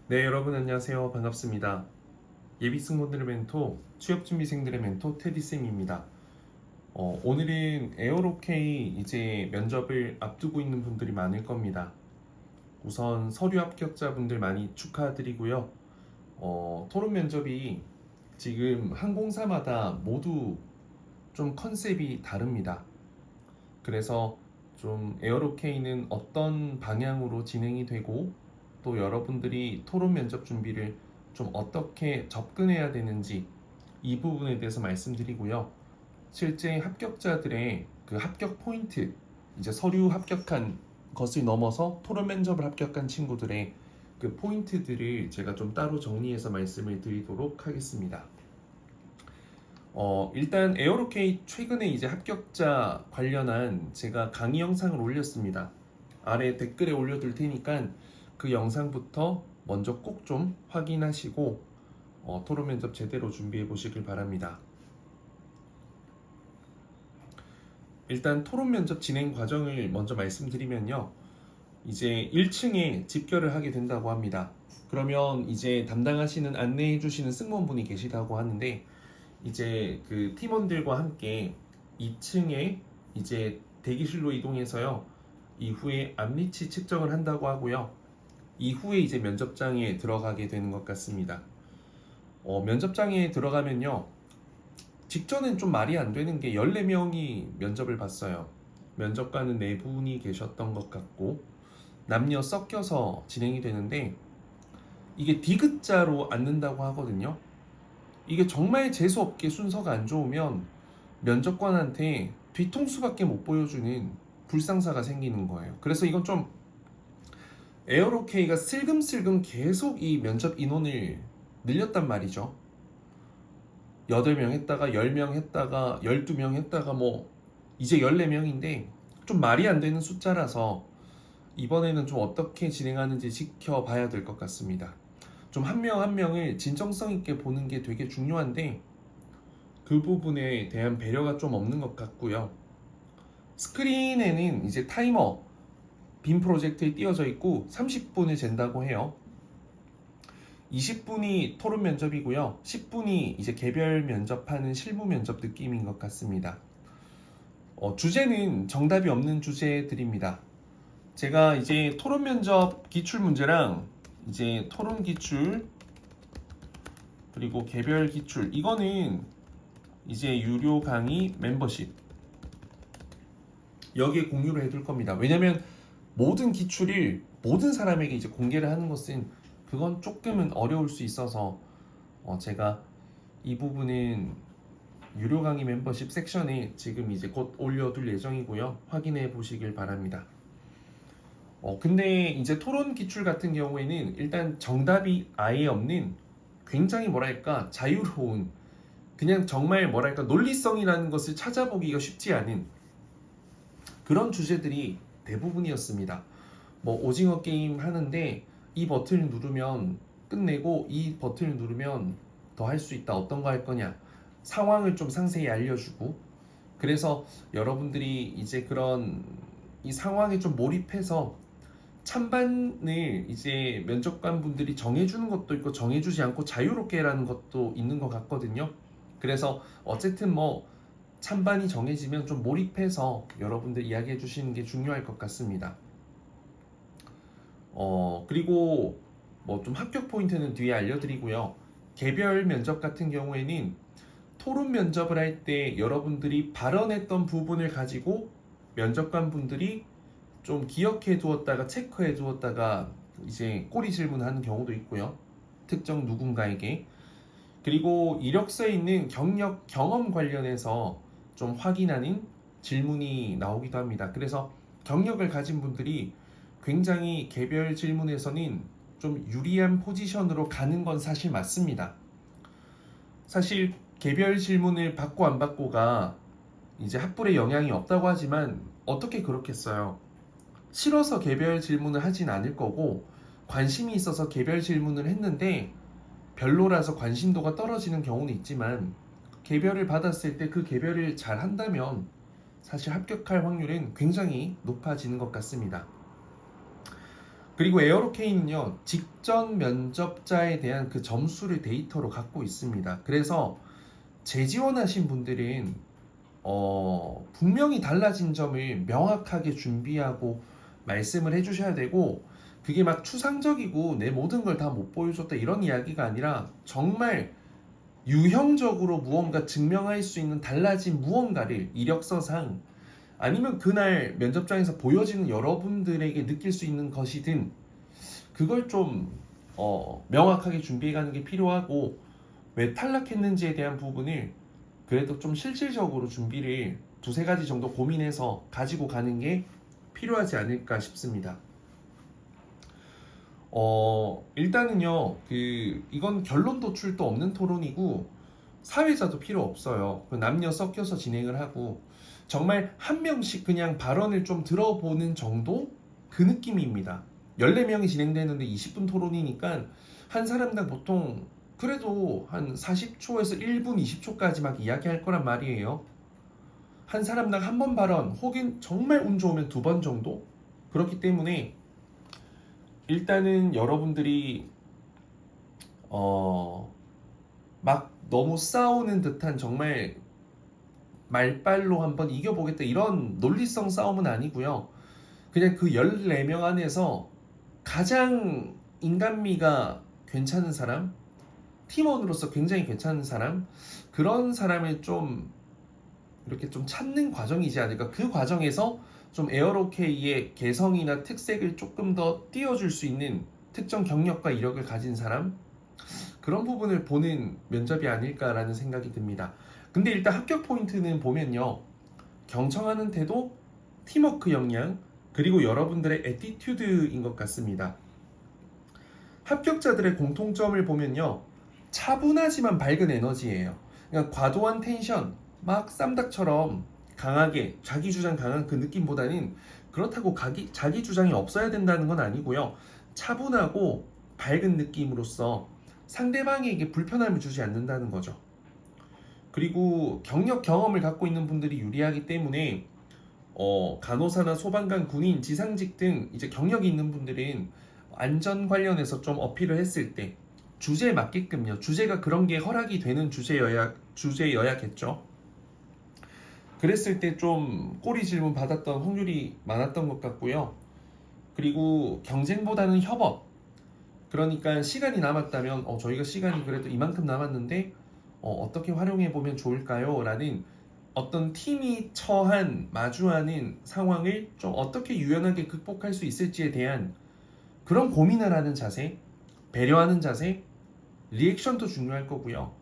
네, 여러분 안녕하세요. 반갑습니다. 예비승무원들의 멘토, 취업준비생들의 멘토 테디쌤입니다. 오늘은 에어로케이 이제 면접을 앞두고 있는 분들이 많을 겁니다. 우선 서류 합격자분들 많이 축하드리고요. 토론 면접이 지금 항공사마다 모두 좀 컨셉이 다릅니다. 그래서 좀 에어로케이는 어떤 방향으로 진행이 되고 또 여러분들이 토론 면접 준비를 좀 어떻게 접근해야 되는지 이 부분에 대해서 말씀드리고요. 실제 합격자들의 그 합격 포인트, 이제 서류 합격한 것을 넘어서 토론 면접을 합격한 친구들의 그 포인트들을 제가 좀 따로 정리해서 말씀을 드리도록 하겠습니다. 일단 에어로케이 최근에 이제 합격자 관련한 제가 강의 영상을 올렸습니다. 아래 댓글에 올려둘 테니까 그 영상부터 먼저 꼭 좀 확인하시고 토론 면접 제대로 준비해 보시길 바랍니다. 일단 토론 면접 진행 과정을 먼저 말씀드리면요. 이제 1층에 집결을 하게 된다고 합니다. 그러면 이제 담당하시는 안내해 주시는 승무원분이 계시다고 하는데 이제 그 팀원들과 함께 2층에 이제 대기실로 이동해서요. 이후에 앞니치 측정을 한다고 하고요. 이후에 이제 면접장에 들어가게 되는 것 같습니다. 면접장에 들어가면요. 직전엔 좀 말이 안 되는 게 14명이 면접을 봤어요. 면접관은 4분이 계셨던 것 같고 남녀 섞여서 진행이 되는데 이게 디귿자로 앉는다고 하거든요. 이게 정말 재수없게 순서가 안 좋으면 면접관한테 뒤통수밖에 못 보여주는 불상사가 생기는 거예요. 그래서 이건 좀 에어로케이가 슬금슬금 계속 이 면접 인원을 늘렸단 말이죠. 8명 했다가 10명 했다가 12명 했다가 뭐 이제 14명인데 좀 말이 안 되는 숫자라서 이번에는 좀 어떻게 진행하는지 지켜봐야 될 것 같습니다. 좀 한 명 한 명을 진정성 있게 보는 게 되게 중요한데 그 부분에 대한 배려가 좀 없는 것 같고요. 스크린에는 이제 타이머 빔 프로젝트에 띄워져 있고 30분을 잰다고 해요. 20분이 토론 면접이고요. 10분이 이제 개별 면접하는 실무 면접 느낌인 것 같습니다. 주제는 정답이 없는 주제들입니다. 제가 이제 토론 면접 기출 문제랑 이제 토론 기출 그리고 개별 기출 이거는 이제 유료 강의 멤버십 여기에 공유를 해둘 겁니다. 왜냐면 모든 기출을 모든 사람에게 이제 공개를 하는 것은 그건 조금은 어려울 수 있어서 제가 이 부분은 유료 강의 멤버십 섹션에 지금 이제 곧 올려둘 예정이고요. 확인해 보시길 바랍니다. 근데 이제 토론 기출 같은 경우에는 일단 정답이 아예 없는 굉장히 뭐랄까 자유로운 그냥 정말 뭐랄까 논리성이라는 것을 찾아보기가 쉽지 않은 그런 주제들이 대부분이었습니다. 뭐 오징어 게임 하는데 이 버튼을 누르면 끝내고 이 버튼을 누르면 더 할 수 있다. 어떤 거 할 거냐? 상황을 좀 상세히 알려주고 그래서 여러분들이 이제 그런 이 상황에 좀 몰입해서 찬반을 이제 면접관 분들이 정해주는 것도 있고 정해주지 않고 자유롭게 라는 것도 있는 것 같거든요. 그래서 어쨌든 뭐 찬반이 정해지면 좀 몰입해서 여러분들 이야기해 주시는 게 중요할 것 같습니다. 그리고 뭐 좀 합격 포인트는 뒤에 알려드리고요. 개별 면접 같은 경우에는 토론 면접을 할 때 여러분들이 발언했던 부분을 가지고 면접관 분들이 좀 기억해 두었다가 체크해 두었다가 이제 꼬리 질문하는 경우도 있고요. 특정 누군가에게. 그리고 이력서에 있는 경력, 경험 관련해서 좀 확인하는 질문이 나오기도 합니다. 그래서 경력을 가진 분들이 굉장히 개별 질문에서는 좀 유리한 포지션으로 가는 건 사실 맞습니다. 사실 개별 질문을 받고 안 받고가 이제 학벌에 영향이 없다고 하지만 어떻게 그렇겠어요? 싫어서 개별 질문을 하진 않을 거고 관심이 있어서 개별 질문을 했는데 별로라서 관심도가 떨어지는 경우는 있지만 개별을 받았을 때 그 개별을 잘 한다면 사실 합격할 확률은 굉장히 높아지는 것 같습니다. 그리고 에어로케이는요, 직전 면접자에 대한 그 점수를 데이터로 갖고 있습니다. 그래서 재지원하신 분들은 분명히 달라진 점을 명확하게 준비하고 말씀을 해주셔야 되고, 그게 막 추상적이고 내 모든 걸 다 못 보여줬다 이런 이야기가 아니라 정말 유형적으로 무언가 증명할 수 있는 달라진 무언가를 이력서상 아니면 그날 면접장에서 보여지는 여러분들에게 느낄 수 있는 것이든 그걸 좀 명확하게 준비해가는 게 필요하고, 왜 탈락했는지에 대한 부분을 그래도 좀 실질적으로 준비를 두세 가지 정도 고민해서 가지고 가는 게 필요하지 않을까 싶습니다. 일단은요, 이건 결론 도출도 없는 토론이고 사회자도 필요 없어요. 남녀 섞여서 진행을 하고 정말 한 명씩 그냥 발언을 좀 들어보는 정도 그 느낌입니다. 14명이 진행되는데 20분 토론이니까 한 사람당 보통 그래도 한 40초에서 1분 20초까지 막 이야기할 거란 말이에요. 한 사람당 한 번 발언 혹은 정말 운 좋으면 2번 정도? 그렇기 때문에 일단은 여러분들이 막 너무 싸우는 듯한 정말 말빨로 한번 이겨보겠다 이런 논리성 싸움은 아니고요. 그냥 그 14명 안에서 가장 인간미가 괜찮은 사람, 팀원으로서 굉장히 괜찮은 사람, 그런 사람을 좀 이렇게 좀 찾는 과정이지 않을까. 그 과정에서 좀 에어로케이의 개성이나 특색을 조금 더 띄워줄 수 있는 특정 경력과 이력을 가진 사람, 그런 부분을 보는 면접이 아닐까라는 생각이 듭니다. 근데 일단 합격 포인트는 보면요, 경청하는 태도, 팀워크 역량, 그리고 여러분들의 애티튜드인 것 같습니다. 합격자들의 공통점을 보면요, 차분하지만 밝은 에너지예요. 그러니까 과도한 텐션, 막 쌈닭처럼 강하게 자기 주장 강한 그 느낌보다는, 그렇다고 자기 주장이 없어야 된다는 건 아니고요, 차분하고 밝은 느낌으로써 상대방에게 불편함을 주지 않는다는 거죠. 그리고 경력 경험을 갖고 있는 분들이 유리하기 때문에 간호사나 소방관, 군인, 지상직 등 이제 경력이 있는 분들은 안전 관련해서 좀 어필을 했을 때 주제에 맞게끔요. 주제가 그런 게 허락이 되는 주제여야겠죠. 그랬을 때 좀 꼬리 질문 받았던 확률이 많았던 것 같고요. 그리고 경쟁보다는 협업. 그러니까 시간이 남았다면 저희가 시간이 그래도 이만큼 남았는데 어떻게 활용해 보면 좋을까요? 라는 어떤 팀이 마주하는 상황을 좀 어떻게 유연하게 극복할 수 있을지에 대한 그런 고민을 하는 자세, 배려하는 자세, 리액션도 중요할 거고요.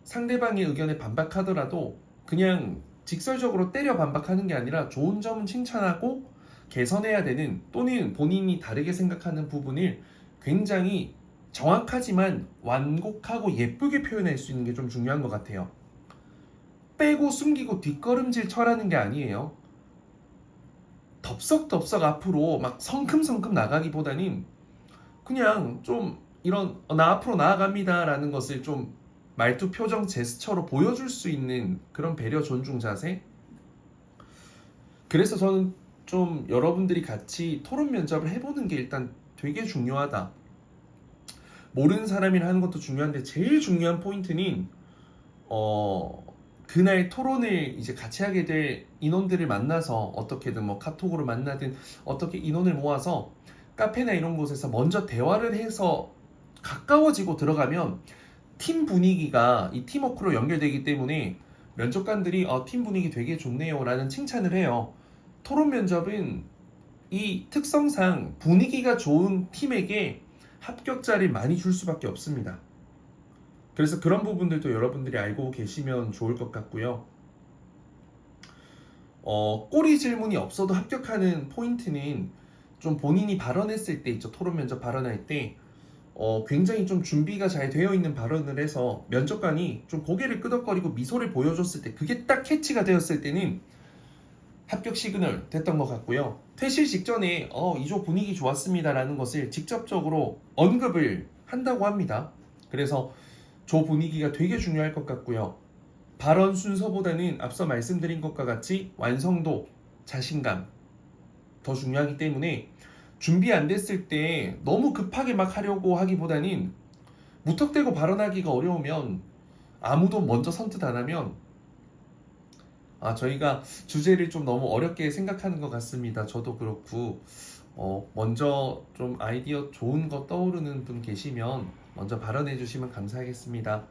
상대방의 의견에 반박하더라도 그냥 직설적으로 때려 반박하는 게 아니라 좋은 점은 칭찬하고 개선해야 되는, 또는 본인이 다르게 생각하는 부분을 굉장히 정확하지만 완곡하고 예쁘게 표현할 수 있는 게 좀 중요한 것 같아요. 빼고 숨기고 뒷걸음질 쳐라는 게 아니에요. 덥석덥석 앞으로 막 성큼성큼 나가기보다는 그냥 좀 이런 나 앞으로 나아갑니다 라는 것을 좀 말투, 표정, 제스처로 보여줄 수 있는 그런 배려, 존중 자세. 그래서 저는 좀 여러분들이 같이 토론 면접을 해보는 게 일단 되게 중요하다. 모르는 사람이랑 하는 것도 중요한데 제일 중요한 포인트는 그날 토론을 이제 같이 하게 될 인원들을 만나서 어떻게든 뭐 카톡으로 만나든 어떻게 인원을 모아서 카페나 이런 곳에서 먼저 대화를 해서 가까워지고 들어가면 팀 분위기가 이 팀워크로 연결되기 때문에 면접관들이 팀 분위기 되게 좋네요 라는 칭찬을 해요. 토론 면접은 이 특성상 분위기가 좋은 팀에게 합격자를 많이 줄 수밖에 없습니다. 그래서 그런 부분들도 여러분들이 알고 계시면 좋을 것 같고요. 꼬리 질문이 없어도 합격하는 포인트는 좀 본인이 발언했을 때 있죠. 토론 면접 발언할 때 굉장히 좀 준비가 잘 되어 있는 발언을 해서 면접관이 좀 고개를 끄덕거리고 미소를 보여줬을 때, 그게 딱 캐치가 되었을 때는 합격 시그널 됐던 것 같고요. 퇴실 직전에 이조 분위기 좋았습니다 라는 것을 직접적으로 언급을 한다고 합니다. 그래서 조 분위기가 되게 중요할 것 같고요. 발언 순서보다는 앞서 말씀드린 것과 같이 완성도, 자신감 더 중요하기 때문에 준비 안 됐을 때 너무 급하게 막 하려고 하기보다는 무턱대고 발언하기가 어려우면 아무도 먼저 선뜻 안 하면 저희가 주제를 좀 너무 어렵게 생각하는 것 같습니다. 저도 그렇고 먼저 좀 아이디어 좋은 거 떠오르는 분 계시면 먼저 발언해 주시면 감사하겠습니다.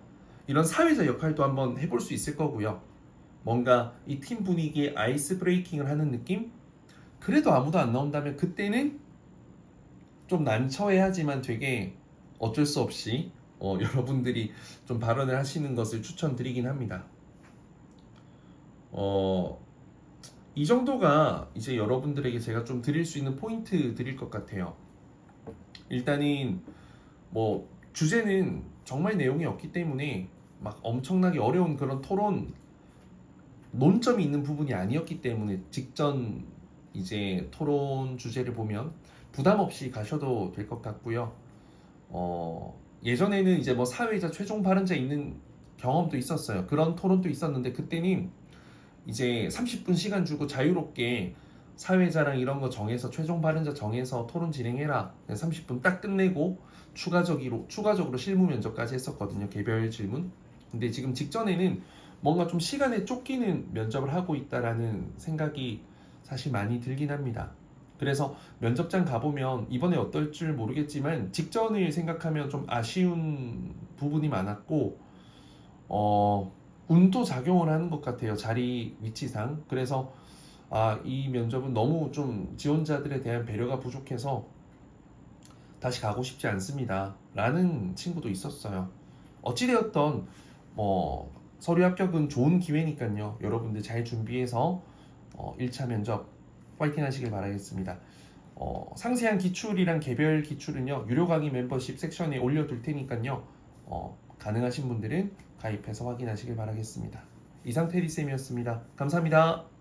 이런 사회자 역할도 한번 해볼 수 있을 거고요. 뭔가 이 팀 분위기에 아이스 브레이킹을 하는 느낌? 그래도 아무도 안 나온다면 그때는 좀 난처해하지만 되게 어쩔 수 없이 여러분들이 좀 발언을 하시는 것을 추천드리긴 합니다. 이 정도가 이제 여러분들에게 제가 좀 드릴 수 있는 포인트 드릴 것 같아요. 일단은 뭐 주제는 정말 내용이 없기 때문에 막 엄청나게 어려운 그런 토론 논점이 있는 부분이 아니었기 때문에 직전 이제 토론 주제를 보면 부담 없이 가셔도 될 것 같고요. 예전에는 이제 뭐 사회자 최종 발언자 있는 경험도 있었어요. 그런 토론도 있었는데 그때는 이제 30분 시간 주고 자유롭게 사회자랑 이런 거 정해서 최종 발언자 정해서 토론 진행해라. 30분 딱 끝내고 추가적으로 실무 면접까지 했었거든요. 개별 질문. 근데 지금 직전에는 뭔가 좀 시간에 쫓기는 면접을 하고 있다라는 생각이 사실 많이 들긴 합니다. 그래서 면접장 가보면 이번에 어떨 줄 모르겠지만 직전을 생각하면 좀 아쉬운 부분이 많았고 운도 작용을 하는 것 같아요. 자리 위치상. 그래서 이 면접은 너무 좀 지원자들에 대한 배려가 부족해서 다시 가고 싶지 않습니다. 라는 친구도 있었어요. 어찌되었던 뭐 서류 합격은 좋은 기회니까요. 여러분들 잘 준비해서 1차 면접 파이팅 하시길 바라겠습니다. 상세한 기출이랑 개별 기출은요. 유료 강의 멤버십 섹션에 올려둘 테니까요. 가능하신 분들은 가입해서 확인하시길 바라겠습니다. 이상 테리쌤이었습니다. 감사합니다.